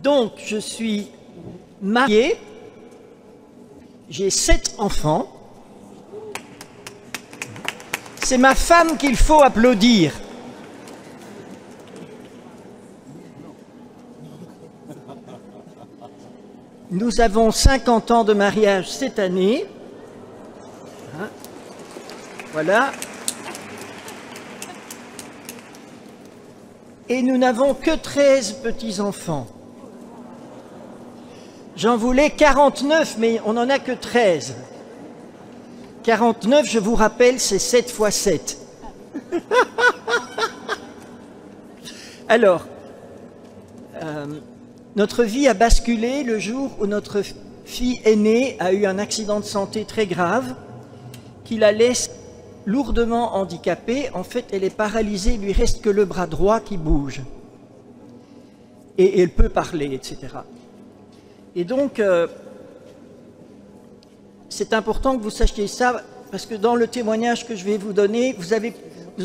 Donc, je suis marié, j'ai 7 enfants. C'est ma femme qu'il faut applaudir. Nous avons 50 ans de mariage cette année. Hein? Voilà. Et nous n'avons que 13 petits-enfants. J'en voulais 49, mais on n'en a que 13. 49, je vous rappelle, c'est 7 fois 7. Alors, notre vie a basculé le jour où notre fille aînée a eu un accident de santé très grave qui la laisse lourdement handicapée. En fait, elle est paralysée, il lui reste que le bras droit qui bouge. Et elle peut parler, etc. Et donc, c'est important que vous sachiez ça, parce que dans le témoignage que je vais vous donner, vous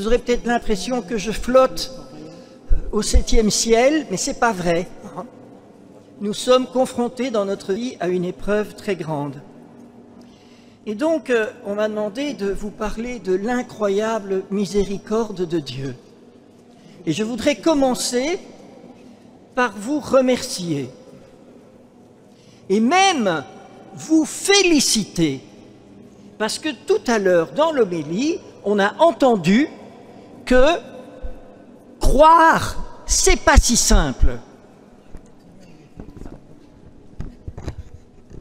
aurez peut-être l'impression que je flotte au 7e ciel, mais ce n'est pas vrai. Nous sommes confrontés dans notre vie à une épreuve très grande. Et donc, on m'a demandé de vous parler de l'incroyable miséricorde de Dieu. Et je voudrais commencer par vous remercier. Et même vous féliciter. Parce que tout à l'heure, dans l'homélie, on a entendu que croire, c'est pas si simple.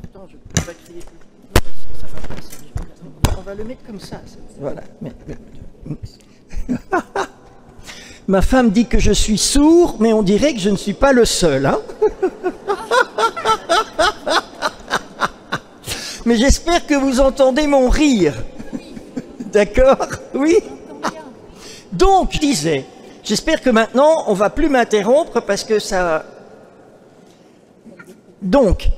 Attends, je peux pas crier. Ça va pas, on va le mettre comme ça. Voilà. Ma femme dit que je suis sourd, mais on dirait que je ne suis pas le seul. Hein. Mais j'espère que vous entendez mon rire. D'accord? Oui? Donc, je disais, j'espère que maintenant, on ne va plus m'interrompre parce que ça... Donc,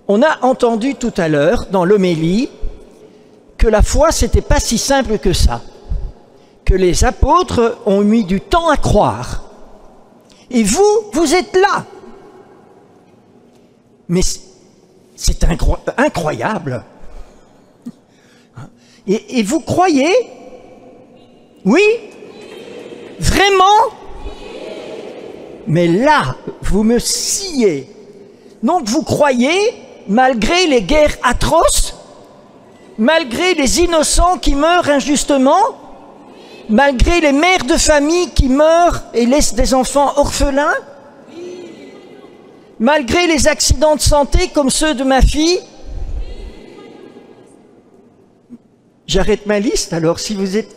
on a entendu tout à l'heure, dans l'homélie, que la foi, c'était pas si simple que ça. Que les apôtres ont mis du temps à croire. Et vous, vous êtes là. Mais c'est incroyable. Et vous croyez? Oui? Vraiment? Mais là, vous me sciez. Donc vous croyez, malgré les guerres atroces, malgré les innocents qui meurent injustement, malgré les mères de famille qui meurent et laissent des enfants orphelins, malgré les accidents de santé comme ceux de ma fille. J'arrête ma liste alors, si vous êtes...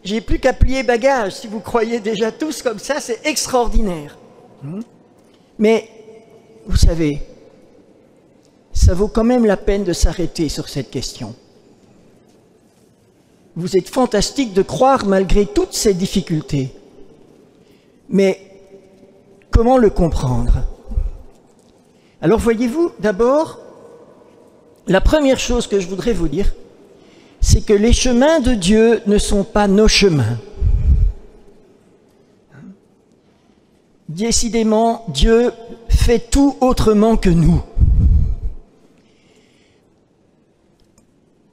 J'ai plus qu'à plier bagages, si vous croyez déjà tous comme ça, c'est extraordinaire. Mais, vous savez, ça vaut quand même la peine de s'arrêter sur cette question. Vous êtes fantastique de croire malgré toutes ces difficultés. Mais, comment le comprendre ? Alors voyez-vous, d'abord, la première chose que je voudrais vous dire, c'est que les chemins de Dieu ne sont pas nos chemins. Décidément, Dieu fait tout autrement que nous.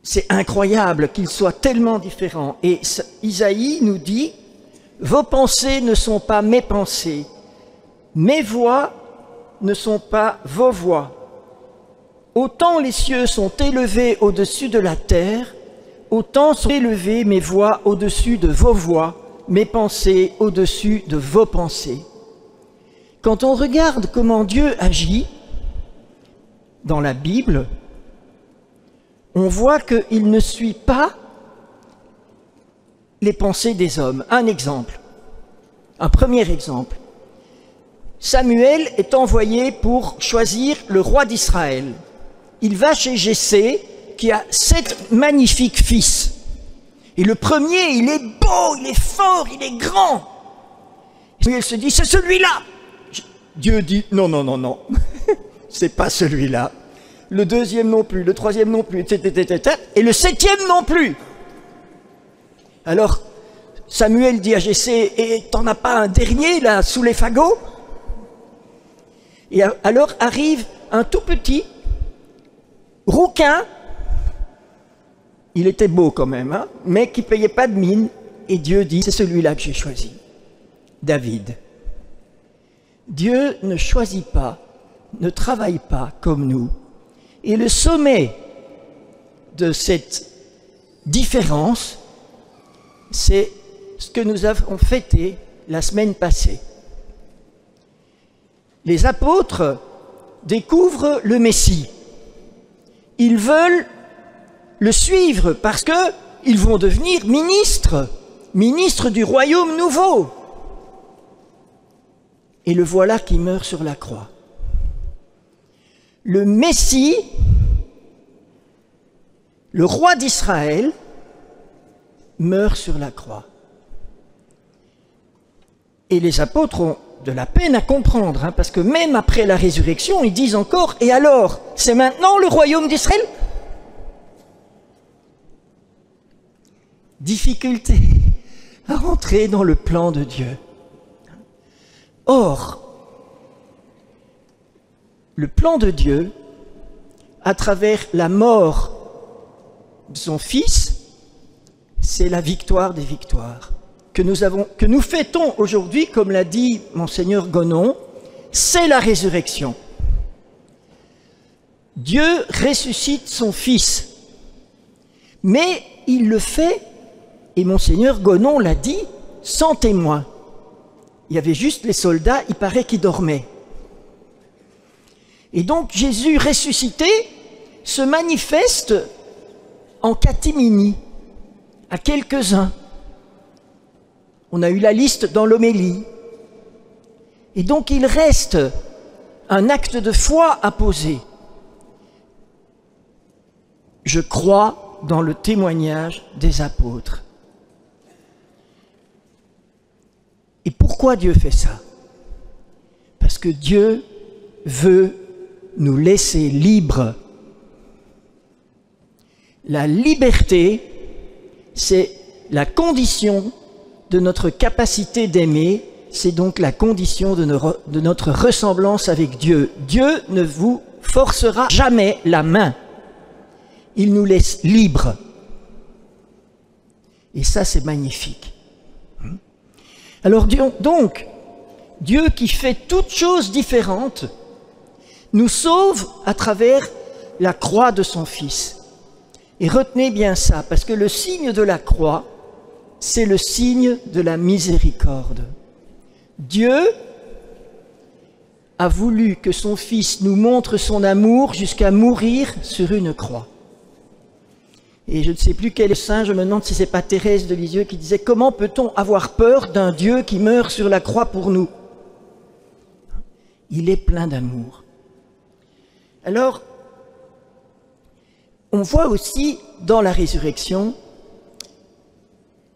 C'est incroyable qu'il soit tellement différent. Et Isaïe nous dit, « Vos pensées ne sont pas mes pensées, mes voix ne sont pas vos voix. Autant les cieux sont élevés au-dessus de la terre, autant sont élevées mes voix au-dessus de vos voix, mes pensées au-dessus de vos pensées. » Quand on regarde comment Dieu agit dans la Bible, on voit qu'il ne suit pas les pensées des hommes. Un exemple, un premier exemple. Samuel est envoyé pour choisir le roi d'Israël. Il va chez Jessé, qui a 7 magnifiques fils. Et le premier, il est beau, il est fort, il est grand. Et Samuel se dit, c'est celui-là. Dieu dit, non, non, non, non, c'est pas celui-là. Le deuxième non plus, le troisième non plus, etc. Et le 7e non plus. Alors, Samuel dit à Jessé, et t'en as pas un dernier là, sous les fagots? Et alors arrive un tout petit rouquin, il était beau quand même, hein, mais qui ne payait pas de mine, et Dieu dit, c'est celui-là que j'ai choisi, David. Dieu ne choisit pas, ne travaille pas comme nous. Et le sommet de cette différence, c'est ce que nous avons fêté la semaine passée. Les apôtres découvrent le Messie. Ils veulent le suivre parce qu'ils vont devenir ministres du royaume nouveau. Et le voilà qui meurt sur la croix. Le Messie, le roi d'Israël, meurt sur la croix. Et les apôtres ont de la peine à comprendre, hein, parce que même après la résurrection, ils disent encore, et alors, c'est maintenant le royaume d'Israël? Difficulté à rentrer dans le plan de Dieu. Or, le plan de Dieu, à travers la mort de son Fils, c'est la victoire des victoires. Que nous fêtons aujourd'hui, comme l'a dit Monseigneur Gonon, c'est la résurrection. Dieu ressuscite son Fils, mais il le fait, et Monseigneur Gonon l'a dit, sans témoin. Il y avait juste les soldats, il paraît qu'ils dormaient. Et donc Jésus ressuscité se manifeste en catimini à quelques-uns. On a eu la liste dans l'homélie. Et donc il reste un acte de foi à poser. Je crois dans le témoignage des apôtres. Et pourquoi Dieu fait ça? Parce que Dieu veut nous laisser libres. La liberté, c'est la condition de notre capacité d'aimer, c'est donc la condition de notre ressemblance avec Dieu. Dieu ne vous forcera jamais la main. Il nous laisse libres. Et ça, c'est magnifique. Alors donc, Dieu qui fait toutes choses différentes, nous sauve à travers la croix de son Fils. Et retenez bien ça, parce que le signe de la croix, c'est le signe de la miséricorde. Dieu a voulu que son Fils nous montre son amour jusqu'à mourir sur une croix. Et je ne sais plus quel saint, je me demande si ce n'est pas Thérèse de Lisieux qui disait « Comment peut-on avoir peur d'un Dieu qui meurt sur la croix pour nous ?» Il est plein d'amour. Alors, on voit aussi dans la résurrection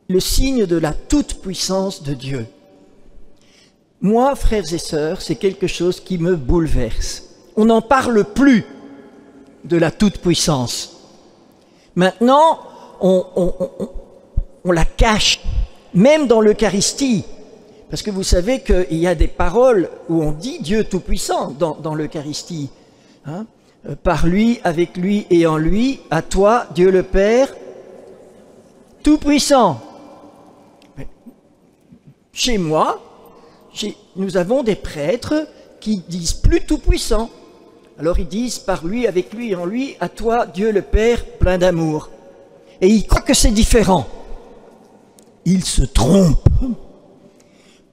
le signe de la toute-puissance de Dieu. Moi, frères et sœurs, c'est quelque chose qui me bouleverse. On n'en parle plus de la toute-puissance. Maintenant, on la cache, même dans l'Eucharistie. Parce que vous savez qu'il y a des paroles où on dit Dieu Tout-Puissant dans l'Eucharistie. Hein? Par lui, avec lui et en lui, à toi, Dieu le Père, Tout-Puissant. Chez moi, nous avons des prêtres qui disent plus Tout-Puissant. Alors ils disent par lui, avec lui et en lui, à toi, Dieu le Père, plein d'amour. Et ils croient que c'est différent. Ils se trompent.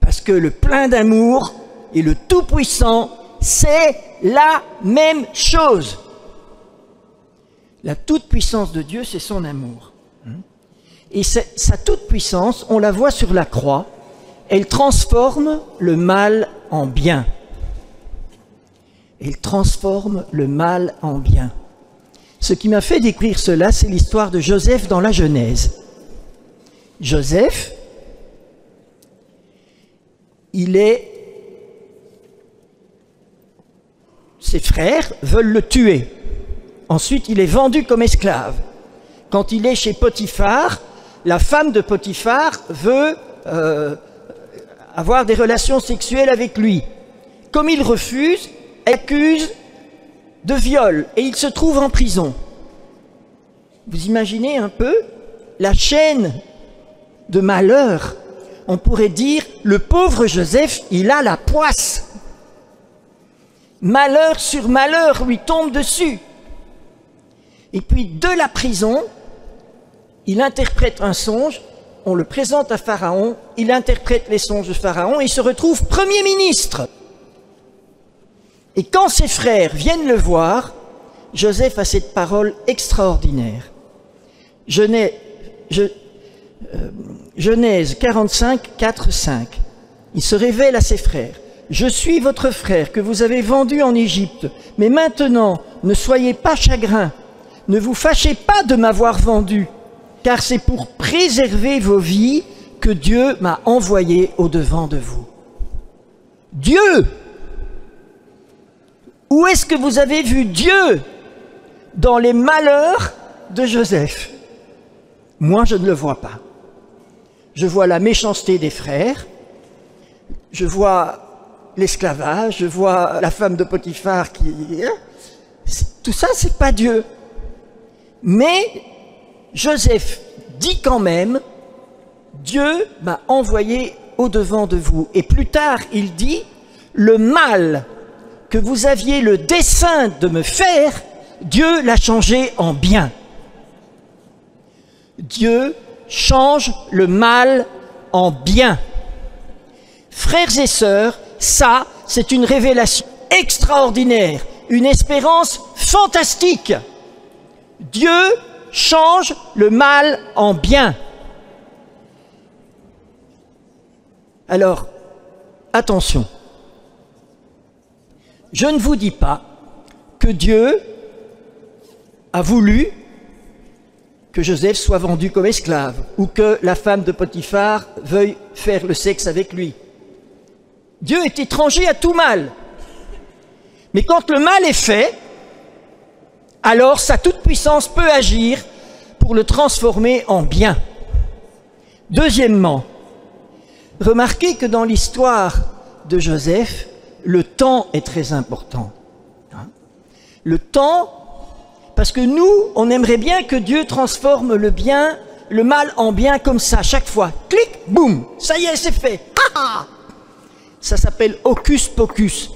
Parce que le plein d'amour et le Tout-Puissant, c'est la même chose. La toute-puissance de Dieu, c'est son amour. Et sa toute-puissance, on la voit sur la croix, elle transforme le mal en bien. Elle transforme le mal en bien. Ce qui m'a fait découvrir cela, c'est l'histoire de Joseph dans la Genèse. Joseph, ses frères veulent le tuer. Ensuite, il est vendu comme esclave. Quand il est chez Potiphar, la femme de Potiphar veut avoir des relations sexuelles avec lui. Comme il refuse, accuse de viol et il se trouve en prison. Vous imaginez un peu la chaîne de malheur. On pourrait dire, le pauvre Joseph, il a la poisse. Malheur sur malheur lui tombe dessus. Et puis de la prison, il interprète un songe, on le présente à Pharaon, il interprète les songes de Pharaon et il se retrouve Premier ministre. Et quand ses frères viennent le voir, Joseph a cette parole extraordinaire. Genèse 45, 4, 5. Il se révèle à ses frères. « Je suis votre frère que vous avez vendu en Égypte, mais maintenant, ne soyez pas chagrins, ne vous fâchez pas de m'avoir vendu, car c'est pour préserver vos vies que Dieu m'a envoyé au-devant de vous. » Dieu! Où est-ce que vous avez vu Dieu dans les malheurs de Joseph? Moi, je ne le vois pas. Je vois la méchanceté des frères, je vois l'esclavage, je vois la femme de Potiphar qui... Tout ça, c'est pas Dieu. Mais Joseph dit quand même, Dieu m'a envoyé au-devant de vous. Et plus tard, il dit, le mal que vous aviez le dessein de me faire, Dieu l'a changé en bien. Dieu change le mal en bien. Frères et sœurs, ça, c'est une révélation extraordinaire, une espérance fantastique. Dieu change le mal en bien. Alors, attention. Je ne vous dis pas que Dieu a voulu que Joseph soit vendu comme esclave ou que la femme de Potiphar veuille faire le sexe avec lui. Dieu est étranger à tout mal. Mais quand le mal est fait, alors sa toute-puissance peut agir pour le transformer en bien. Deuxièmement, remarquez que dans l'histoire de Joseph, le temps est très important. Le temps, parce que nous, on aimerait bien que Dieu transforme le bien, le mal en bien comme ça, chaque fois. Clic, boum, ça y est, c'est fait. Ça s'appelle hocus pocus.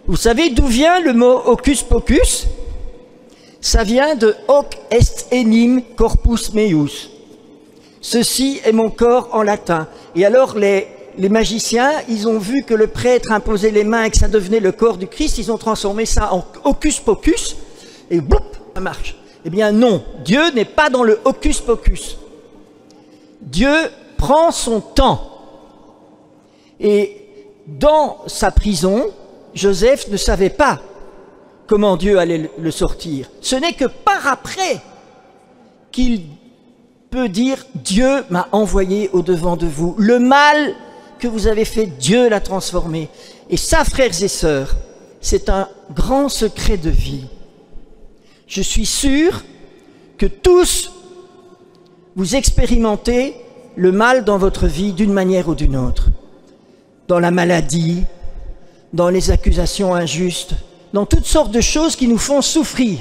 Vous savez d'où vient le mot hocus pocus? Ça vient de hoc est enim corpus meus. Ceci est mon corps en latin. Et alors les magiciens, ils ont vu que le prêtre imposait les mains et que ça devenait le corps du Christ, ils ont transformé ça en hocus pocus et boum, ça marche. Eh bien non, Dieu n'est pas dans le hocus pocus. Dieu prend son temps. Et dans sa prison, Joseph ne savait pas comment Dieu allait le sortir. Ce n'est que par après qu'il peut dire « Dieu m'a envoyé au-devant de vous. Le mal que vous avez fait, Dieu l'a transformé. » Et ça, frères et sœurs, c'est un grand secret de vie. Je suis sûr que tous, vous expérimentez le mal dans votre vie d'une manière ou d'une autre. Dans la maladie, dans les accusations injustes, dans toutes sortes de choses qui nous font souffrir.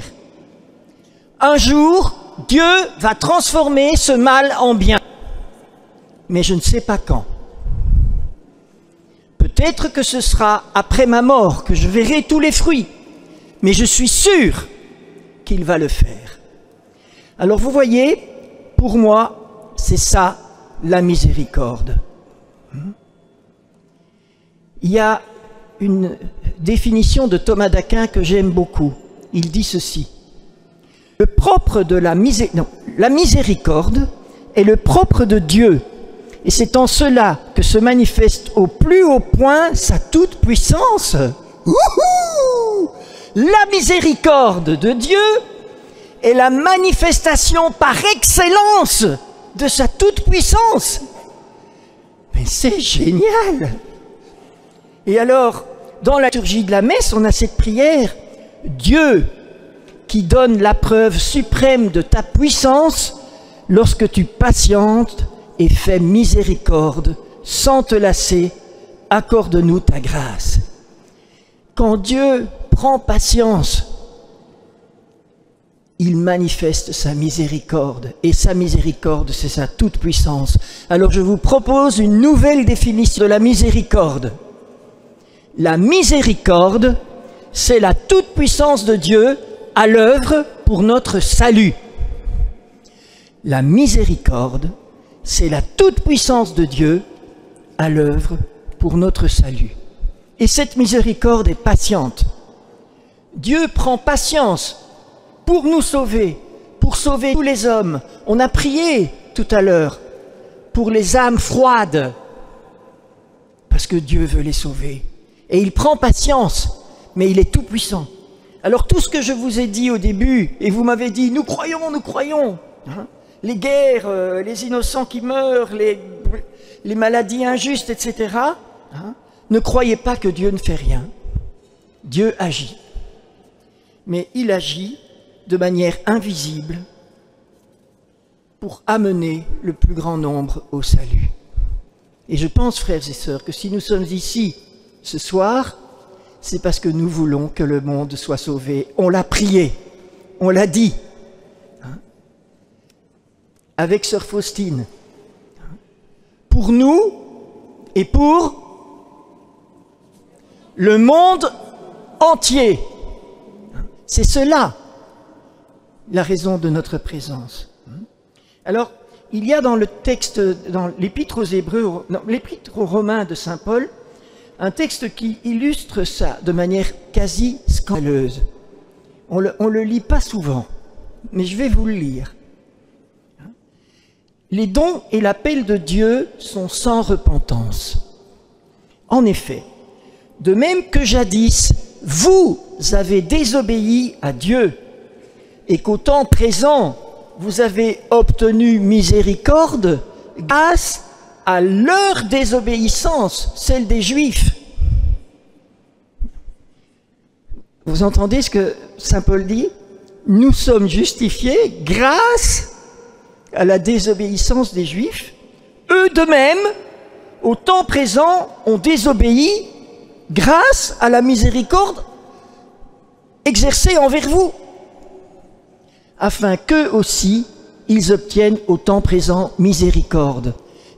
Un jour, Dieu va transformer ce mal en bien. Mais je ne sais pas quand. Peut-être que ce sera après ma mort que je verrai tous les fruits. Mais je suis sûr qu'il va le faire. Alors vous voyez, pour moi, c'est ça la miséricorde. Il y a une définition de Thomas d'Aquin que j'aime beaucoup. Il dit ceci. Le propre de la miséricorde est le propre de Dieu. Et c'est en cela que se manifeste au plus haut point sa toute-puissance. La miséricorde de Dieu est la manifestation par excellence de sa toute-puissance. Mais c'est génial! Et alors, dans la liturgie de la messe, on a cette prière, Dieu qui donne la preuve suprême de ta puissance lorsque tu patientes et fais miséricorde, sans te lasser, accorde-nous ta grâce. Quand Dieu prend patience, il manifeste sa miséricorde. Et sa miséricorde, c'est sa toute-puissance. Alors je vous propose une nouvelle définition de la miséricorde. La miséricorde, c'est la toute-puissance de Dieu à l'œuvre pour notre salut. La miséricorde, c'est la toute-puissance de Dieu à l'œuvre pour notre salut. Et cette miséricorde est patiente. Dieu prend patience pour nous sauver, pour sauver tous les hommes. On a prié tout à l'heure pour les âmes froides, parce que Dieu veut les sauver. Et il prend patience, mais il est tout puissant. Alors tout ce que je vous ai dit au début, et vous m'avez dit, nous croyons, hein, les guerres, les innocents qui meurent, les maladies injustes, etc. Hein, ne croyez pas que Dieu ne fait rien. Dieu agit. Mais il agit de manière invisible pour amener le plus grand nombre au salut. Et je pense, frères et sœurs, que si nous sommes ici ce soir, c'est parce que nous voulons que le monde soit sauvé. On l'a prié, on l'a dit, hein, avec sœur Faustine, hein, pour nous et pour le monde entier. C'est cela la raison de notre présence. Alors, il y a dans le texte, dans l'épître aux Hébreux, non, l'épître aux Romains de saint Paul, un texte qui illustre ça de manière quasi scandaleuse. On le lit pas souvent, mais je vais vous le lire. Les dons et l'appel de Dieu sont sans repentance. En effet, de même que jadis, vous avez désobéi à Dieu, et qu'au temps présent, vous avez obtenu miséricorde grâce à leur désobéissance, celle des Juifs. Vous entendez ce que saint Paul dit? Nous sommes justifiés grâce à la désobéissance des Juifs. Eux de même, au temps présent, ont désobéi grâce à la miséricorde exercée envers vous, afin qu'eux aussi, ils obtiennent au temps présent miséricorde.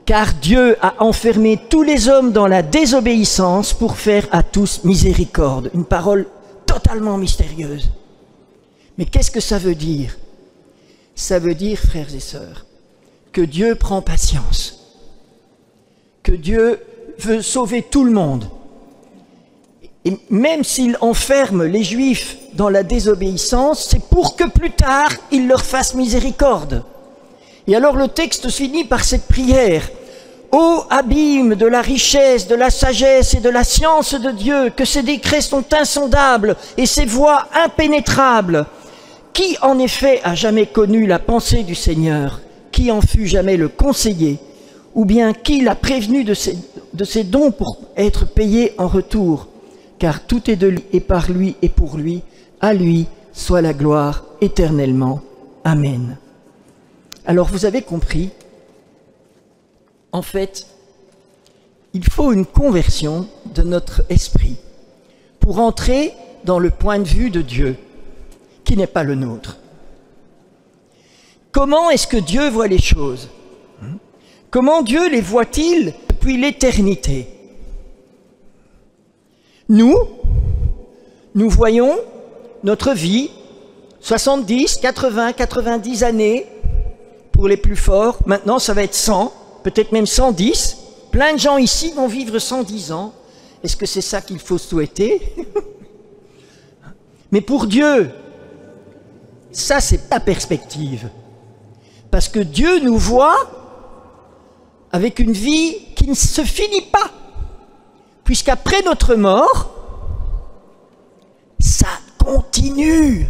Car Dieu a enfermé tous les hommes dans la désobéissance pour faire à tous miséricorde. Une parole totalement mystérieuse. Mais qu'est-ce que ça veut dire? Ça veut dire, frères et sœurs, que Dieu prend patience, que Dieu veut sauver tout le monde. Et même s'il enferme les Juifs dans la désobéissance, c'est pour que plus tard, il leur fasse miséricorde. Et alors le texte finit par cette prière. Ô abîme de la richesse, de la sagesse et de la science de Dieu, que ses décrets sont insondables et ses voies impénétrables. Qui en effet a jamais connu la pensée du Seigneur? Qui en fut jamais le conseiller? Ou bien qui l'a prévenu de ses dons pour être payé en retour? Car tout est de lui et par lui et pour lui. À lui soit la gloire éternellement. Amen. Alors vous avez compris, en fait, il faut une conversion de notre esprit pour entrer dans le point de vue de Dieu, qui n'est pas le nôtre. Comment est-ce que Dieu voit les choses? Comment Dieu les voit-il depuis l'éternité? Nous voyons notre vie, 70, 80, 90 années pour les plus forts. Maintenant, ça va être 100, peut-être même 110. Plein de gens ici vont vivre 110 ans. Est-ce que c'est ça qu'il faut souhaiter? Mais pour Dieu, ça, c'est ta perspective. Parce que Dieu nous voit avec une vie qui ne se finit pas. Puisqu'après notre mort, ça continue.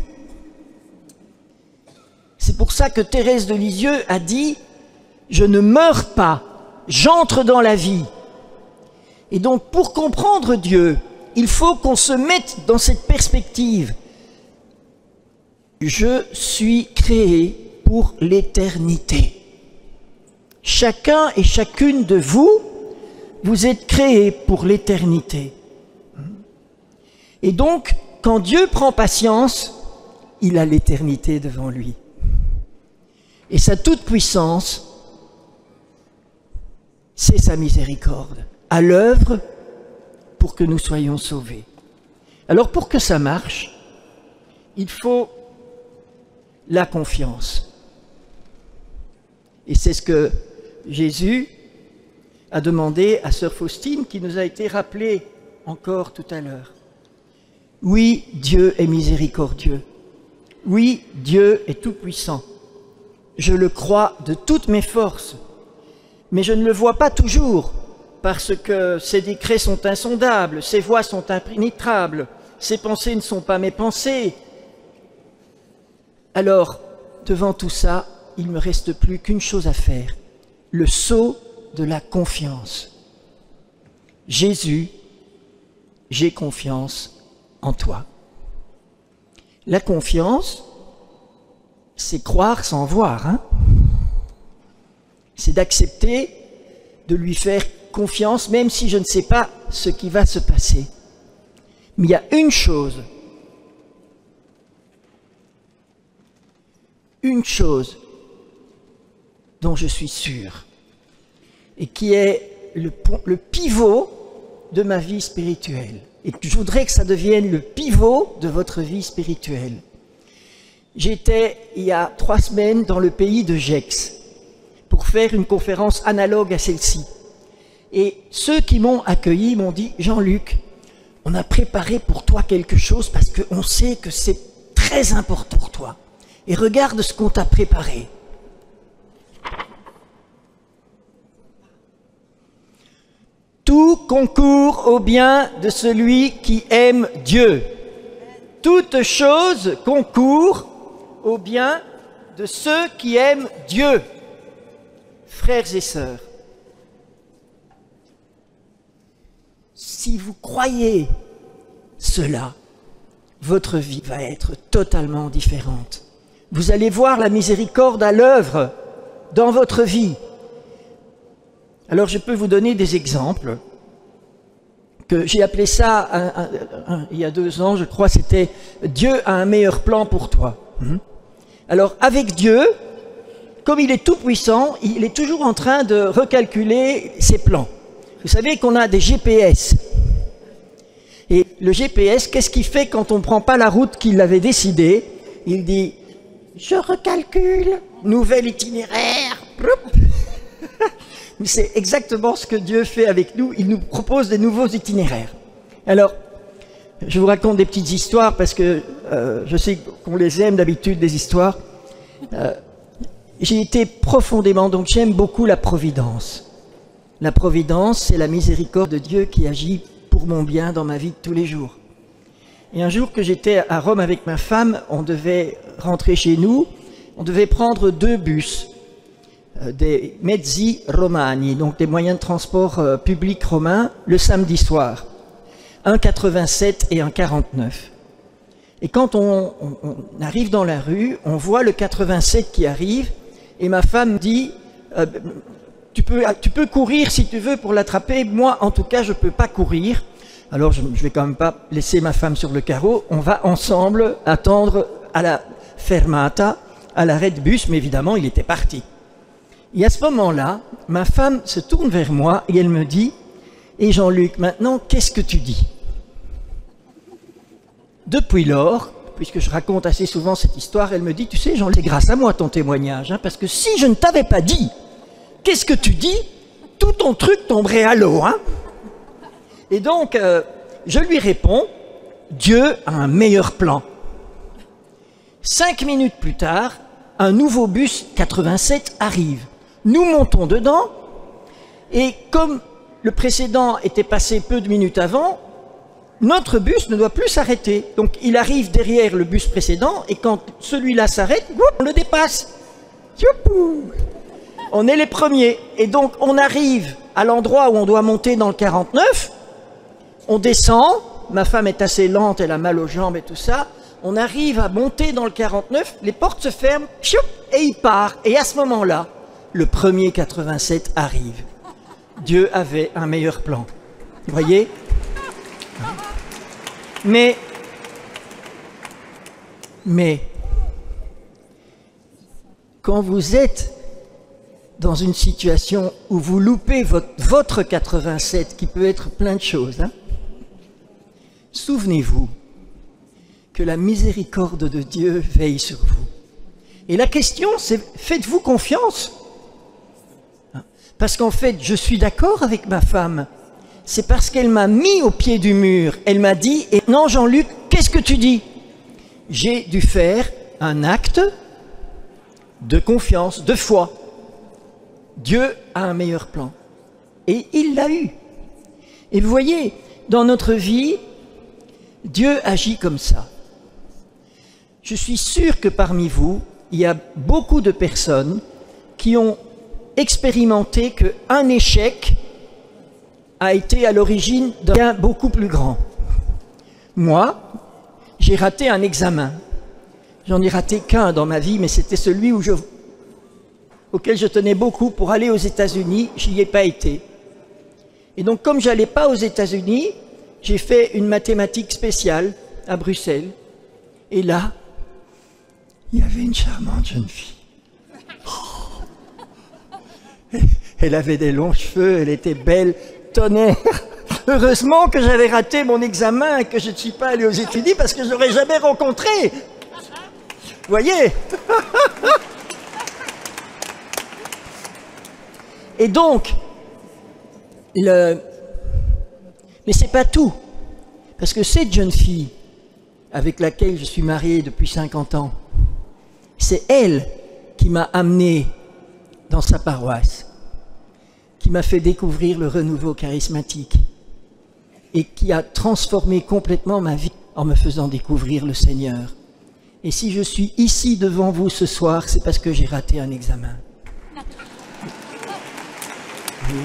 C'est pour ça que Thérèse de Lisieux a dit « Je ne meurs pas, j'entre dans la vie ». Et donc, pour comprendre Dieu, il faut qu'on se mette dans cette perspective. Je suis créé pour l'éternité. Chacun et chacune de vous, vous êtes créés pour l'éternité. Et donc, Quand Dieu prend patience, il a l'éternité devant lui. Et sa toute-puissance, c'est sa miséricorde, à l'œuvre pour que nous soyons sauvés. Alors pour que ça marche, il faut la confiance. Et c'est ce que Jésus a demandé à sœur Faustine, qui nous a été rappelé encore tout à l'heure. Oui, Dieu est miséricordieux. Oui, Dieu est tout-puissant. Je le crois de toutes mes forces, mais je ne le vois pas toujours, parce que ses décrets sont insondables, ses voies sont impénétrables, ses pensées ne sont pas mes pensées. Alors, devant tout ça, il ne me reste plus qu'une chose à faire, le saut de la confiance. Jésus, j'ai confiance en toi. La confiance, c'est croire sans voir, hein? C'est d'accepter de lui faire confiance, même si je ne sais pas ce qui va se passer. Mais il y a une chose dont je suis sûr, et qui est le pivot de ma vie spirituelle. Et je voudrais que ça devienne le pivot de votre vie spirituelle. J'étais, il y a 3 semaines, dans le pays de Gex, pour faire une conférence analogue à celle-ci. Et ceux qui m'ont accueilli m'ont dit « Jean-Luc, on a préparé pour toi quelque chose parce qu'on sait que c'est très important pour toi. Et regarde ce qu'on t'a préparé. » Tout concourt au bien de celui qui aime Dieu. Toute chose concourt au bien de ceux qui aiment Dieu. Frères et sœurs, si vous croyez cela, votre vie va être totalement différente. Vous allez voir la miséricorde à l'œuvre dans votre vie. Alors je peux vous donner des exemples, que j'ai appelé ça, il y a 2 ans, je crois, c'était « Dieu a un meilleur plan pour toi ». Alors avec Dieu, comme il est tout puissant, il est toujours en train de recalculer ses plans. Vous savez qu'on a des GPS. Et le GPS, qu'est-ce qu'il fait quand on ne prend pas la route qu'il avait décidée? Il dit « Je recalcule, nouvel itinéraire ». C'est exactement ce que Dieu fait avec nous. Il nous propose des nouveaux itinéraires. Alors, je vous raconte des petites histoires parce que je sais qu'on les aime d'habitude, des histoires. J'ai été profondément, donc j'aime beaucoup la providence. La providence, c'est la miséricorde de Dieu qui agit pour mon bien dans ma vie de tous les jours. Et un jour que j'étais à Rome avec ma femme, on devait rentrer chez nous, on devait prendre 2 bus. Des mezzi romani, donc des moyens de transport publics romains, le samedi soir. Un 87 et un 49. Et quand on arrive dans la rue, on voit le 87 qui arrive, et ma femme dit tu peux courir si tu veux pour l'attraper, moi en tout cas je ne peux pas courir. Alors je ne vais quand même pas laisser ma femme sur le carreau, on va ensemble attendre à la fermata, à l'arrêt de bus, mais évidemment il était parti. Et à ce moment-là, ma femme se tourne vers moi et elle me dit « Et Jean-Luc, maintenant, qu'est-ce que tu dis ?» Depuis lors, puisque je raconte assez souvent cette histoire, elle me dit « Tu sais, Jean-Luc, c'est grâce à moi ton témoignage, hein, parce que si je ne t'avais pas dit, qu'est-ce que tu dis, tout ton truc tomberait à l'eau. Hein » Et donc, je lui réponds « Dieu a un meilleur plan. » 5 minutes plus tard, un nouveau bus 87 arrive. Nous montons dedans, et comme le précédent était passé peu de minutes avant, notre bus ne doit plus s'arrêter. Donc il arrive derrière le bus précédent, et quand celui-là s'arrête, on le dépasse. Youpou! On est les premiers. Et donc on arrive à l'endroit où on doit monter dans le 49, on descend, ma femme est assez lente, elle a mal aux jambes et tout ça, on arrive à monter dans le 49, les portes se ferment, et il part. Et à ce moment-là, le premier 87 arrive. Dieu avait un meilleur plan. Vous voyez? Mais Mais quand vous êtes dans une situation où vous loupez votre 87, qui peut être plein de choses, hein, souvenez-vous que la miséricorde de Dieu veille sur vous. Et la question, c'est, faites-vous confiance? Parce qu'en fait, je suis d'accord avec ma femme. C'est parce qu'elle m'a mis au pied du mur. Elle m'a dit, et non Jean-Luc, qu'est-ce que tu dis? J'ai dû faire un acte de confiance, de foi. Dieu a un meilleur plan. Et il l'a eu. Et vous voyez, dans notre vie, Dieu agit comme ça. Je suis sûr que parmi vous, il y a beaucoup de personnes qui ont expérimenté qu'un échec a été à l'origine d'un bien beaucoup plus grand. Moi, j'ai raté un examen. J'en ai raté qu'un dans ma vie, mais c'était celui auquel je tenais beaucoup pour aller aux États-Unis. J'y ai pas été. Et donc, comme j'allais pas aux États-Unis, j'ai fait une mathématique spéciale à Bruxelles. Et là, il y avait une charmante jeune fille. Oh. Elle avait des longs cheveux, elle était belle, tonnerre. Heureusement que j'avais raté mon examen et que je ne suis pas allé aux États-Unis parce que je n'aurais jamais rencontré. Vous voyez? Et donc, mais c'est pas tout. Parce que cette jeune fille avec laquelle je suis marié depuis 50 ans, c'est elle qui m'a amené dans sa paroisse, qui m'a fait découvrir le renouveau charismatique et qui a transformé complètement ma vie en me faisant découvrir le Seigneur. Et si je suis ici devant vous ce soir, c'est parce que j'ai raté un examen. Oui.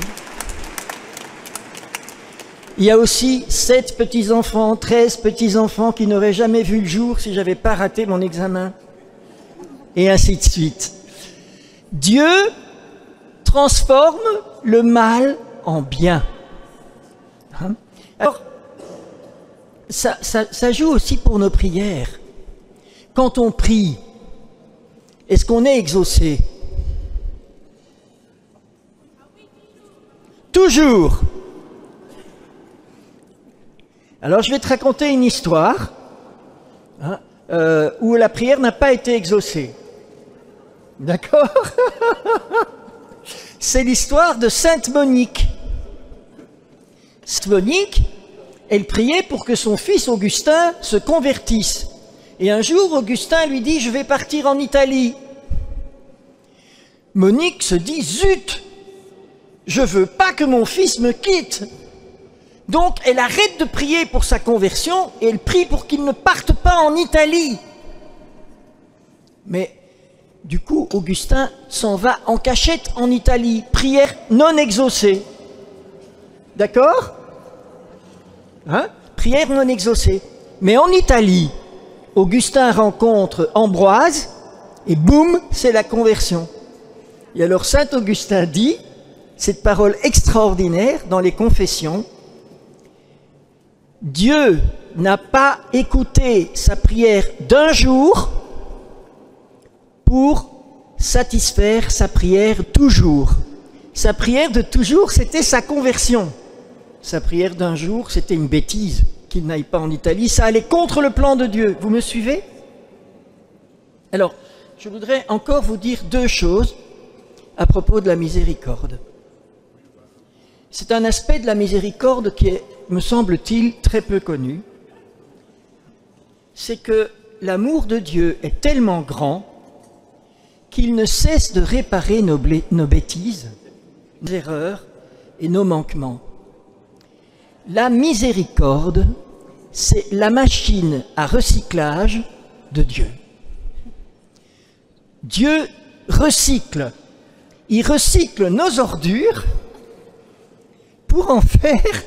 Il y a aussi 7 petits-enfants, 13 petits-enfants qui n'auraient jamais vu le jour si je n'avais pas raté mon examen. Et ainsi de suite. Dieu transforme le mal en bien. Hein? Alors, ça joue aussi pour nos prières. Quand on prie, est-ce qu'on est exaucé? Toujours. Alors je vais te raconter une histoire hein, où la prière n'a pas été exaucée. D'accord? C'est l'histoire de Sainte Monique. Sainte Monique, elle priait pour que son fils Augustin se convertisse. Et un jour, Augustin lui dit « Je vais partir en Italie ». Monique se dit « Zut, je veux pas que mon fils me quitte ». Donc, elle arrête de prier pour sa conversion et elle prie pour qu'il ne parte pas en Italie. Mais, du coup, Augustin s'en va en cachette en Italie. Prière non exaucée. D'accord? Hein? Prière non exaucée. Mais en Italie, Augustin rencontre Ambroise et boum, c'est la conversion. Et alors, saint Augustin dit, cette parole extraordinaire dans les confessions, Dieu n'a pas écouté sa prière d'un jour pour satisfaire sa prière toujours. Sa prière de toujours, c'était sa conversion. Sa prière d'un jour, c'était une bêtise, qu'il n'aille pas en Italie. Ça allait contre le plan de Dieu. Vous me suivez? Alors, je voudrais encore vous dire 2 choses à propos de la miséricorde. C'est un aspect de la miséricorde qui est, me semble-t-il, très peu connu. C'est que l'amour de Dieu est tellement grand qu'il ne cesse de réparer nos bêtises, nos erreurs et nos manquements. La miséricorde, c'est la machine à recyclage de Dieu. Dieu recycle. Il recycle nos ordures pour en faire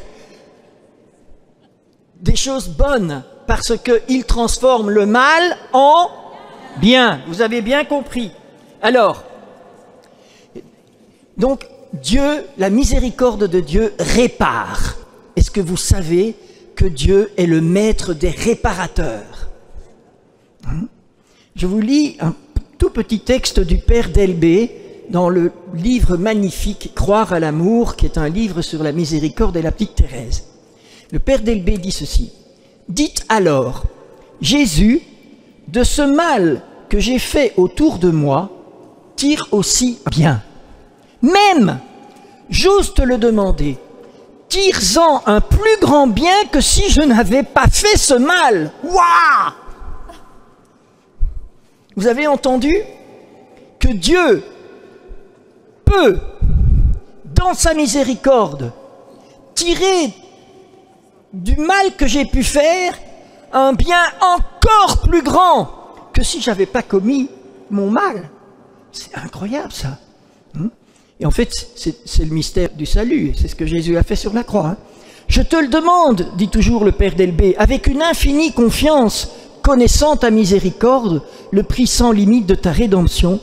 des choses bonnes, parce qu'il transforme le mal en bien. Vous avez bien compris. Alors, donc, Dieu, la miséricorde de Dieu répare. Est-ce que vous savez que Dieu est le maître des réparateurs? Je vous lis un tout petit texte du Père Delbé dans le livre magnifique « Croire à l'amour » qui est un livre sur la miséricorde et la petite Thérèse. Le Père Delbé dit ceci. « Dites alors, Jésus, de ce mal que j'ai fait autour de moi, tire aussi bien. Même, j'ose te le demander, tire-en un plus grand bien que si je n'avais pas fait ce mal. » Waouh! Vous avez entendu que Dieu peut, dans sa miséricorde, tirer du mal que j'ai pu faire un bien encore plus grand que si je n'avais pas commis mon mal. C'est incroyable ça. Et en fait, c'est le mystère du salut, c'est ce que Jésus a fait sur la croix. Je te le demande, dit toujours le Père Delbé, avec une infinie confiance, connaissant ta miséricorde, le prix sans limite de ta rédemption,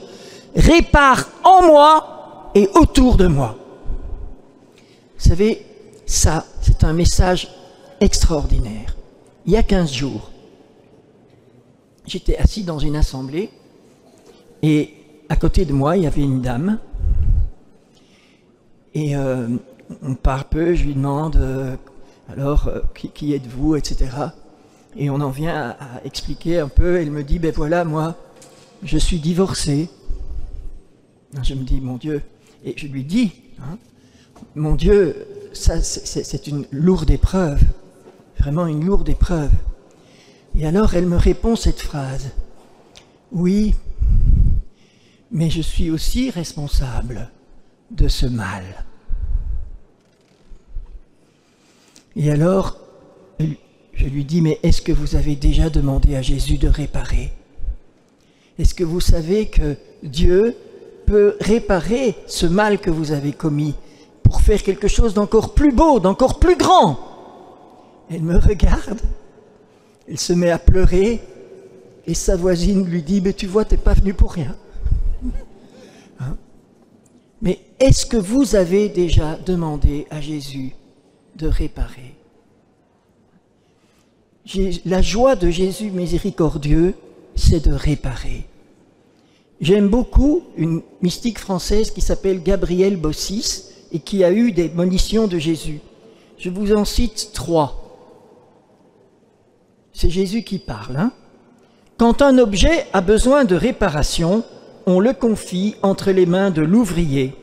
répare en moi et autour de moi. Vous savez, ça, c'est un message extraordinaire. Il y a 15 jours, j'étais assis dans une assemblée et à côté de moi, il y avait une dame. Et on parle peu, je lui demande alors qui êtes-vous, etc. Et on en vient à expliquer un peu. Elle me dit, ben voilà, moi, je suis divorcée. Je me dis, mon Dieu, et je lui dis, mon Dieu, ça c'est une lourde épreuve, vraiment une lourde épreuve. Et alors elle me répond cette phrase, oui, mais je suis aussi responsable de ce mal. Et alors, je lui dis, mais est-ce que vous avez déjà demandé à Jésus de réparer? Est-ce que vous savez que Dieu peut réparer ce mal que vous avez commis pour faire quelque chose d'encore plus beau, d'encore plus grand? Elle me regarde, elle se met à pleurer et sa voisine lui dit, mais tu vois, t'es pas venu pour rien. Mais est-ce que vous avez déjà demandé à Jésus de réparer? La joie de Jésus miséricordieux, c'est de réparer. J'aime beaucoup une mystique française qui s'appelle Gabrielle Bossis et qui a eu des monitions de Jésus. Je vous en cite 3. C'est Jésus qui parle. Quand un objet a besoin de réparation, on le confie entre les mains de l'ouvrier.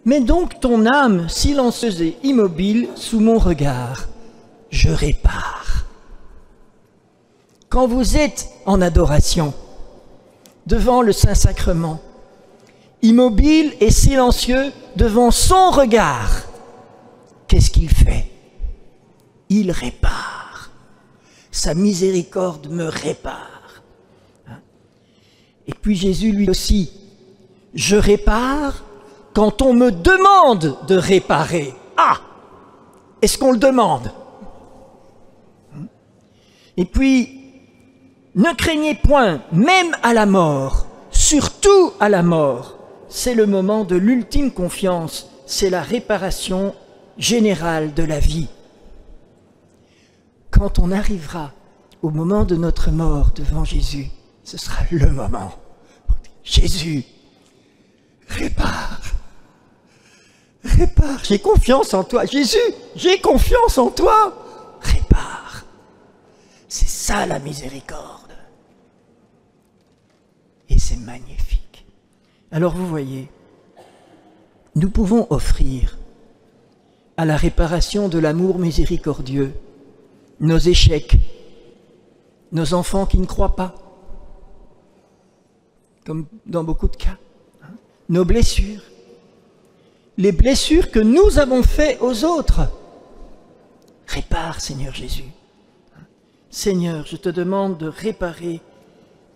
Mets donc ton âme silencieuse et immobile sous mon regard. Je répare. Quand vous êtes en adoration, devant le Saint-Sacrement, immobile et silencieux devant son regard, qu'est-ce qu'il fait? Il répare. Sa miséricorde me répare. Et puis Jésus lui aussi, je répare quand on me demande de réparer. Ah! Est-ce qu'on le demande? Et puis, ne craignez point, même à la mort, surtout à la mort, c'est le moment de l'ultime confiance, c'est la réparation générale de la vie. Quand on arrivera au moment de notre mort devant Jésus, ce sera le moment. Jésus, répare, répare, j'ai confiance en toi. Jésus, j'ai confiance en toi, répare. C'est ça la miséricorde. Et c'est magnifique. Alors vous voyez, nous pouvons offrir à la réparation de l'amour miséricordieux nos échecs, nos enfants qui ne croient pas, comme dans beaucoup de cas, nos blessures, les blessures que nous avons faites aux autres. Répare, Seigneur Jésus. Seigneur, je te demande de réparer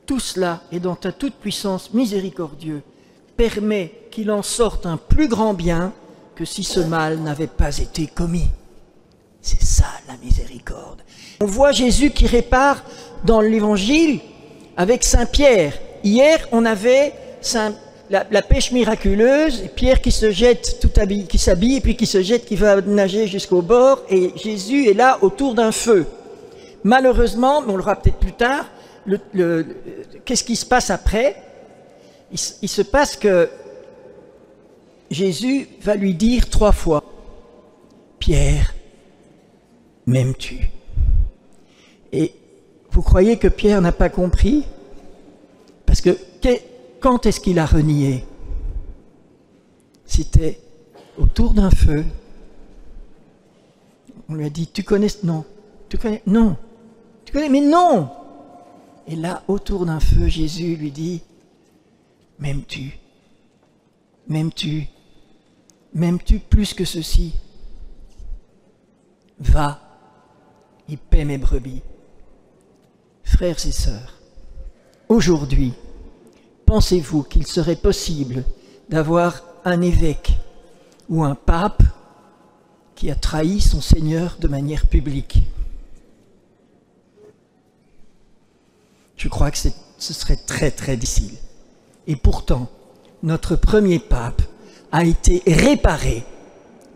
tout cela et dans ta toute puissance miséricordieux, permets qu'il en sorte un plus grand bien que si ce mal n'avait pas été commis. C'est ça la miséricorde. On voit Jésus qui répare dans l'évangile avec Saint Pierre. Hier, on avait la pêche miraculeuse, et Pierre qui se jette tout habillé, qui s'habille, et puis qui se jette, qui va nager jusqu'au bord, et Jésus est là autour d'un feu. Malheureusement, mais on le verra peut-être plus tard, qu'est-ce qui se passe après? Il se passe que Jésus va lui dire 3 fois, « Pierre, m'aimes-tu » Et vous croyez que Pierre n'a pas compris? Parce que quand est-ce qu'il a renié? C'était autour d'un feu. On lui a dit, « Tu connais? Non. Tu connais? Non. Tu connais? Mais non !» Et là, autour d'un feu, Jésus lui dit, « M'aimes-tu? M'aimes-tu? M'aimes-tu plus que ceci? Va, et paie mes brebis. » Frères et sœurs, aujourd'hui, pensez-vous qu'il serait possible d'avoir un évêque ou un pape qui a trahi son Seigneur de manière publique? Je crois que ce serait très très difficile. Et pourtant, notre premier pape a été réparé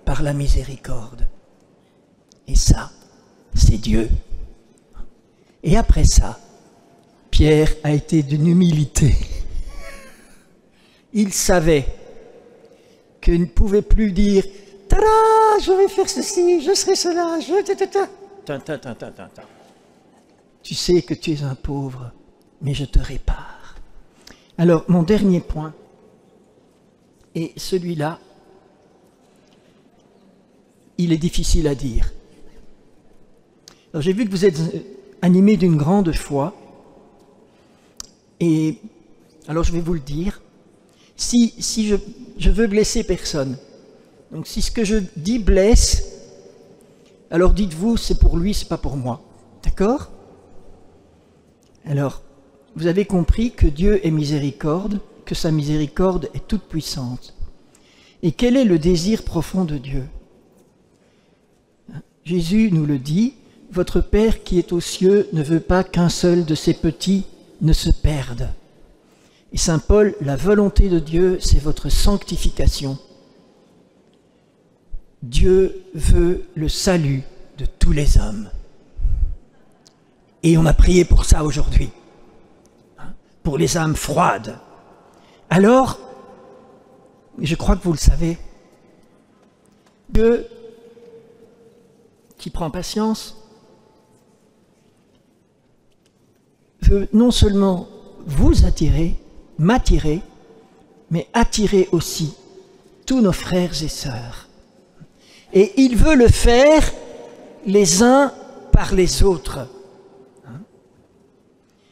par la miséricorde. Et ça, c'est Dieu. Et après ça, Pierre a été d'une humilité. Il savait qu'il ne pouvait plus dire « Tada, je vais faire ceci, je serai cela, je... ta. Tu sais que tu es un pauvre, mais je te répare. » Alors, mon dernier point est celui-là. Il est difficile à dire. Alors, j'ai vu que vous êtes animés d'une grande foi. Et alors, je vais vous le dire. Si je veux blesser personne, donc si ce que je dis blesse, alors dites-vous, c'est pour lui, c'est pas pour moi. D'accord? Alors, vous avez compris que Dieu est miséricorde, que sa miséricorde est toute puissante. Et quel est le désir profond de Dieu? Jésus nous le dit, « Votre Père qui est aux cieux ne veut pas qu'un seul de ses petits ne se perde. » Et saint Paul, la volonté de Dieu, c'est votre sanctification. Dieu veut le salut de tous les hommes. Et on a prié pour ça aujourd'hui, pour les âmes froides. Alors, je crois que vous le savez, Dieu, qui prend patience, veut non seulement vous attirer, m'attirer, mais attirer aussi tous nos frères et sœurs. Et il veut le faire les uns par les autres.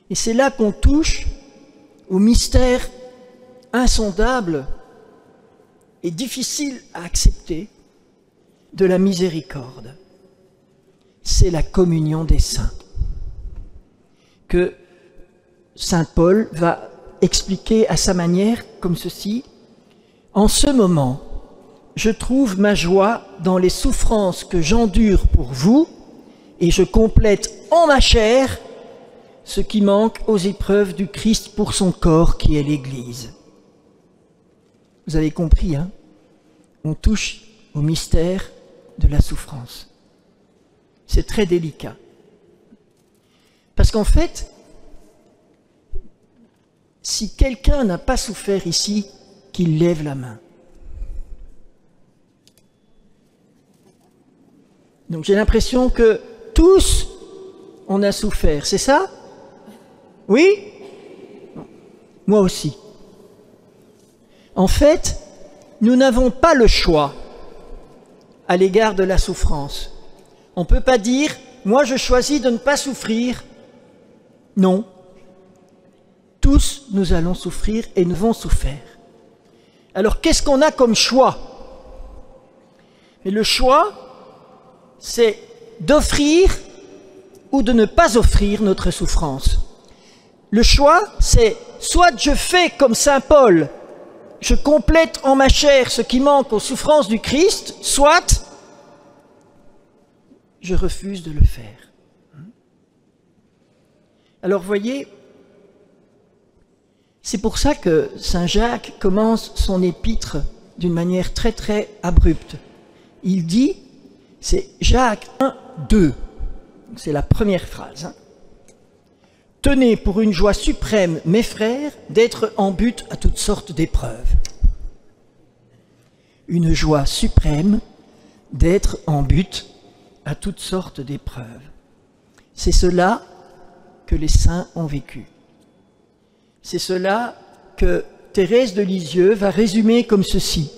Et c'est là qu'on touche au mystère insondable et difficile à accepter de la miséricorde. C'est la communion des saints, que saint Paul va expliquer à sa manière comme ceci. « En ce moment, je trouve ma joie dans les souffrances que j'endure pour vous, et je complète en ma chair ce qui manque aux épreuves du Christ pour son corps qui est l'Église. » Vous avez compris, hein? On touche au mystère de la souffrance. C'est très délicat. Parce qu'en fait, si quelqu'un n'a pas souffert ici, qu'il lève la main. Donc j'ai l'impression que tous, on a souffert. C'est ça? Oui? Moi aussi. En fait, nous n'avons pas le choix à l'égard de la souffrance. On ne peut pas dire « moi je choisis de ne pas souffrir ». Non. Tous nous allons souffrir et nous avons souffert. Alors qu'est-ce qu'on a comme choix? Et le choix, c'est d'offrir ou de ne pas offrir notre souffrance. Le choix, c'est soit je fais comme saint Paul, je complète en ma chair ce qui manque aux souffrances du Christ, soit je refuse de le faire. Alors voyez, c'est pour ça que saint Jacques commence son épître d'une manière très très abrupte. Il dit, c'est Jacques 1, 2, c'est la première phrase. tenez pour une joie suprême, mes frères, d'être en butte à toutes sortes d'épreuves. Une joie suprême d'être en butte à toutes sortes d'épreuves. C'est cela que les saints ont vécu. C'est cela que Thérèse de Lisieux va résumer comme ceci.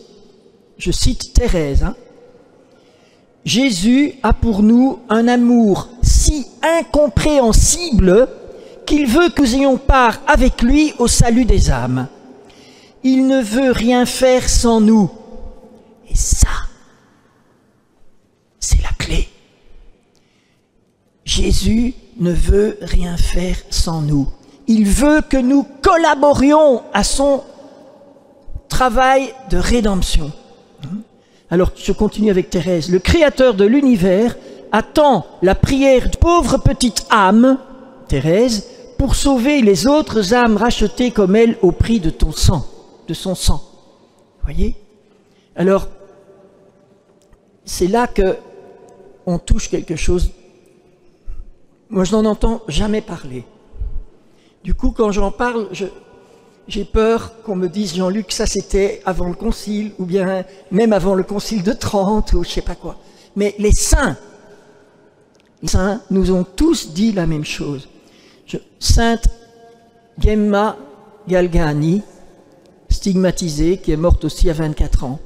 Je cite Thérèse. Jésus a pour nous un amour si incompréhensible qu'il veut que nous ayons part avec lui au salut des âmes. Il ne veut rien faire sans nous. Et ça, c'est la clé. Jésus ne veut rien faire sans nous. Il veut que nous collaborions à son travail de rédemption. Alors, je continue avec Thérèse. Le Créateur de l'univers attend la prière de pauvre petite âme, Thérèse, pour sauver les autres âmes rachetées comme elle au prix de ton sang, de son sang. Voyez? Alors, c'est là que on touche quelque chose. Moi, je n'en entends jamais parler. Du coup, quand j'en parle, j'ai peur qu'on me dise, Jean-Luc, ça c'était avant le concile, ou bien même avant le concile de Trente, ou je ne sais pas quoi. Mais les saints nous ont tous dit la même chose. Sainte Gemma Galgani, stigmatisée, qui est morte aussi à 24 ans,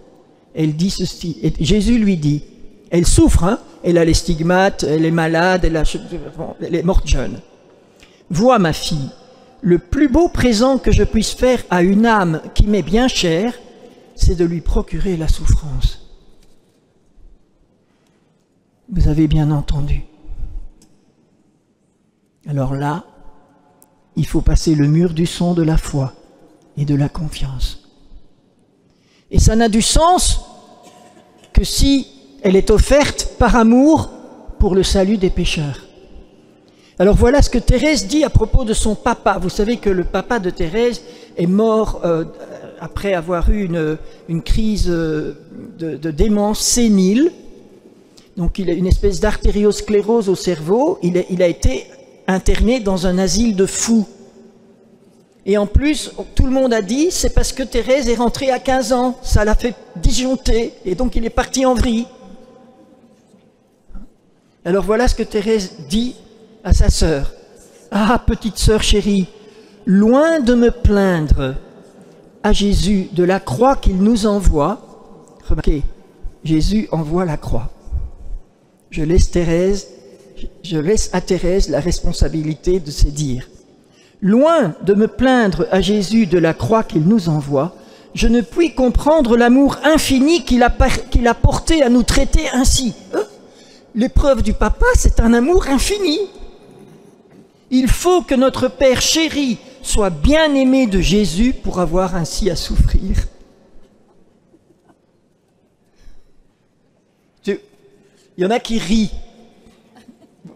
elle dit ceci, et Jésus lui dit, elle souffre, elle a les stigmates, elle est malade, elle est morte jeune. Vois ma fille, le plus beau présent que je puisse faire à une âme qui m'est bien chère, c'est de lui procurer la souffrance. Vous avez bien entendu. Alors là, il faut passer le mur du son de la foi et de la confiance. Et ça n'a du sens que si elle est offerte par amour pour le salut des pécheurs. Alors voilà ce que Thérèse dit à propos de son papa. Vous savez que le papa de Thérèse est mort après avoir eu une crise de démence sénile. Donc il a une espèce d'artériosclérose au cerveau. Il a été interné dans un asile de fous. Et en plus, tout le monde a dit, c'est parce que Thérèse est rentrée à 15 ans. Ça l'a fait disjoncter. Et donc il est parti en vrille. Alors voilà ce que Thérèse dit à sa sœur. Ah, petite sœur chérie, loin de me plaindre à Jésus de la croix qu'il nous envoie, remarquez, Jésus envoie la croix. Je laisse à Thérèse la responsabilité de se dire. Loin de me plaindre à Jésus de la croix qu'il nous envoie, je ne puis comprendre l'amour infini qu'il a porté à nous traiter ainsi. L'épreuve du papa, c'est un amour infini. Il faut que notre Père chéri soit bien aimé de Jésus pour avoir ainsi à souffrir. Il y en a qui rient.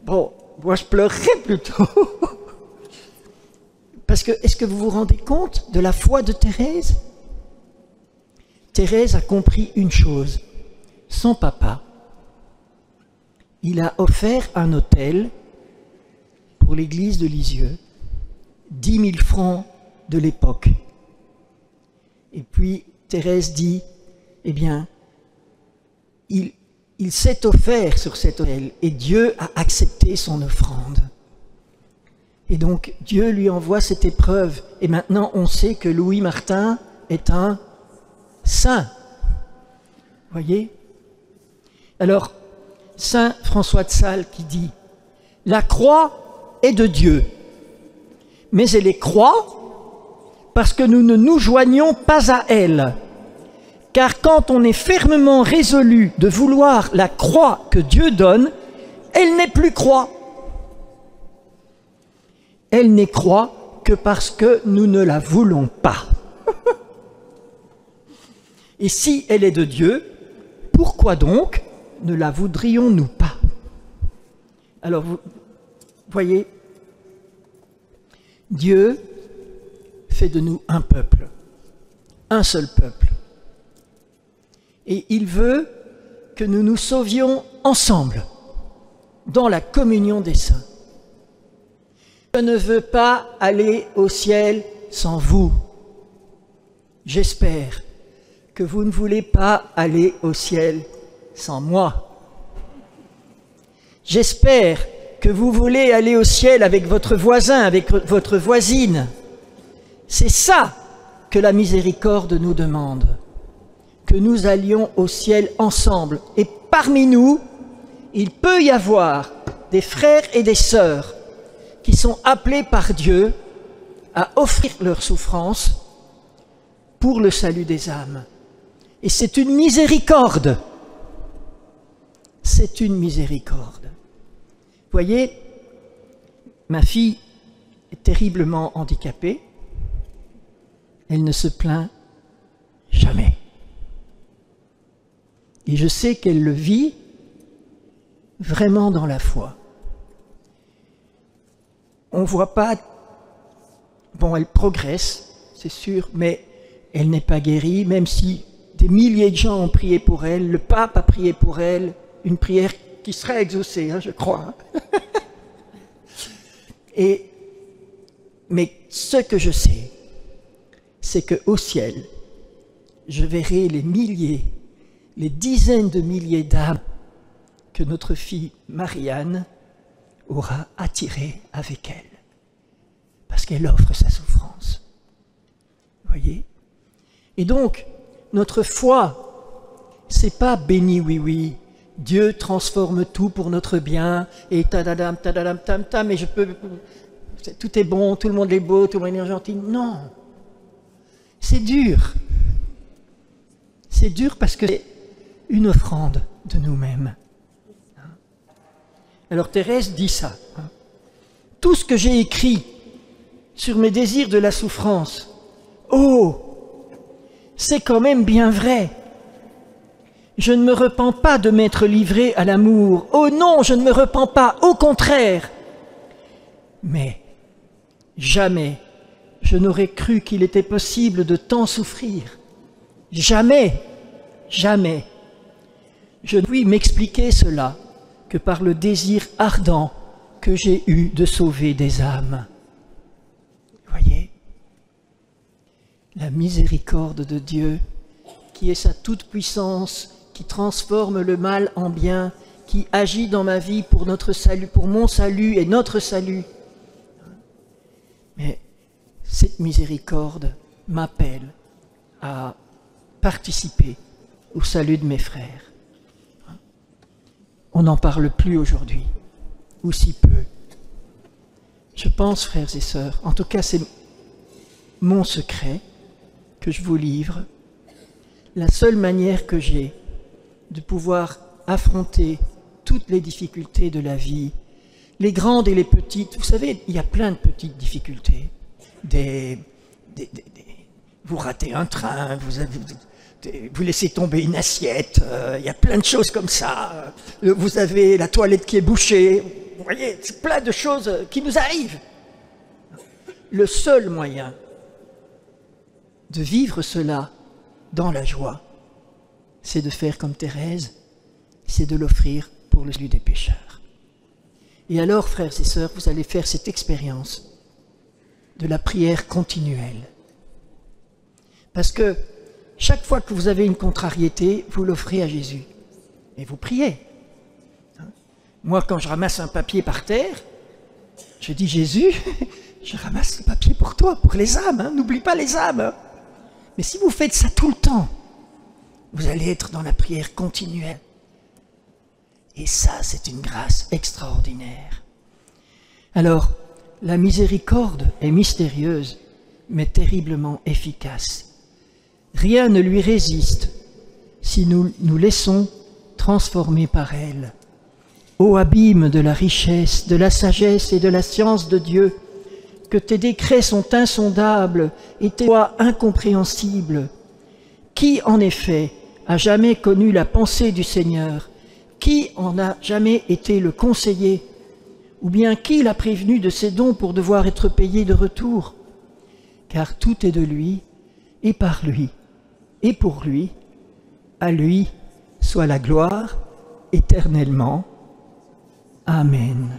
Bon, moi je pleurerais plutôt. Parce que, est-ce que vous vous rendez compte de la foi de Thérèse? Thérèse a compris une chose. Son papa, il a offert un hôtel pour l'église de Lisieux, 10 000 francs de l'époque. Et puis Thérèse dit, eh bien, il s'est offert sur cet hôtel et Dieu a accepté son offrande. Et donc Dieu lui envoie cette épreuve. Et maintenant on sait que Louis Martin est un saint. Voyez? Alors, Saint François de Sales qui dit, la croix est de Dieu, mais elle est croix parce que nous ne nous joignons pas à elle. Car quand on est fermement résolu de vouloir la croix que Dieu donne, elle n'est plus croix. Elle n'est croix que parce que nous ne la voulons pas. Et si elle est de Dieu, pourquoi donc ne la voudrions-nous pas? Alors vous voyez, Dieu fait de nous un peuple, un seul peuple. Et il veut que nous nous sauvions ensemble, dans la communion des saints. Je ne veux pas aller au ciel sans vous. J'espère que vous ne voulez pas aller au ciel sans moi. J'espère que vous voulez aller au ciel avec votre voisin, avec votre voisine. C'est ça que la miséricorde nous demande, que nous allions au ciel ensemble. Et parmi nous, il peut y avoir des frères et des sœurs qui sont appelés par Dieu à offrir leur souffrance pour le salut des âmes. Et c'est une miséricorde. C'est une miséricorde. Vous voyez, ma fille est terriblement handicapée. Elle ne se plaint jamais. Et je sais qu'elle le vit vraiment dans la foi. On ne voit pas... Bon, elle progresse, c'est sûr, mais elle n'est pas guérie, même si des milliers de gens ont prié pour elle, le pape a prié pour elle, une prière qui sera exaucée, hein, je crois. Mais ce que je sais, c'est qu'au ciel, je verrai les milliers, les dizaines de milliers d'âmes que notre fille Marianne aura attirées avec elle, parce qu'elle offre sa souffrance. Vous voyez? Et donc, notre foi, c'est pas béni oui oui, Dieu transforme tout pour notre bien, et tadadam, tadadam, tam tam, et je peux... Tout est bon, tout le monde est beau, tout le monde est gentil. Non, c'est dur. C'est dur parce que c'est une offrande de nous-mêmes. Alors Thérèse dit ça. Tout ce que j'ai écrit sur mes désirs de la souffrance, oh, c'est quand même bien vrai. Je ne me repens pas de m'être livré à l'amour. Oh non, je ne me repens pas, au contraire. Mais jamais je n'aurais cru qu'il était possible de tant souffrir. Jamais, jamais. Je ne puis m'expliquer cela que par le désir ardent que j'ai eu de sauver des âmes. Vous voyez, la miséricorde de Dieu, qui est sa toute-puissance, qui transforme le mal en bien, qui agit dans ma vie pour notre salut, pour mon salut et notre salut. Mais cette miséricorde m'appelle à participer au salut de mes frères. On n'en parle plus aujourd'hui, ou si peu. Je pense, frères et sœurs, en tout cas c'est mon secret que je vous livre, la seule manière que j'ai de pouvoir affronter toutes les difficultés de la vie, les grandes et les petites. Vous savez, il y a plein de petites difficultés. Vous ratez un train, vous laissez tomber une assiette, il y a plein de choses comme ça. Vous avez la toilette qui est bouchée. Vous voyez, c'est plein de choses qui nous arrivent. Le seul moyen de vivre cela dans la joie, c'est de faire comme Thérèse, c'est de l'offrir pour le salut des pécheurs. Et alors, frères et sœurs, vous allez faire cette expérience de la prière continuelle. Parce que chaque fois que vous avez une contrariété, vous l'offrez à Jésus. Et vous priez. Moi, quand je ramasse un papier par terre, je dis, Jésus, je ramasse le papier pour toi, pour les âmes. Hein, n'oublie pas les âmes. Hein. Mais si vous faites ça tout le temps, vous allez être dans la prière continuelle. Et ça, c'est une grâce extraordinaire. Alors, la miséricorde est mystérieuse, mais terriblement efficace. Rien ne lui résiste si nous nous laissons transformer par elle. Ô abîme de la richesse, de la sagesse et de la science de Dieu, que tes décrets sont insondables et tes lois incompréhensibles. Qui, en effet, a jamais connu la pensée du Seigneur? Qui en a jamais été le conseiller? Ou bien qui l'a prévenu de ses dons pour devoir être payé de retour? Car tout est de lui, et par lui, et pour lui. À lui soit la gloire éternellement. Amen.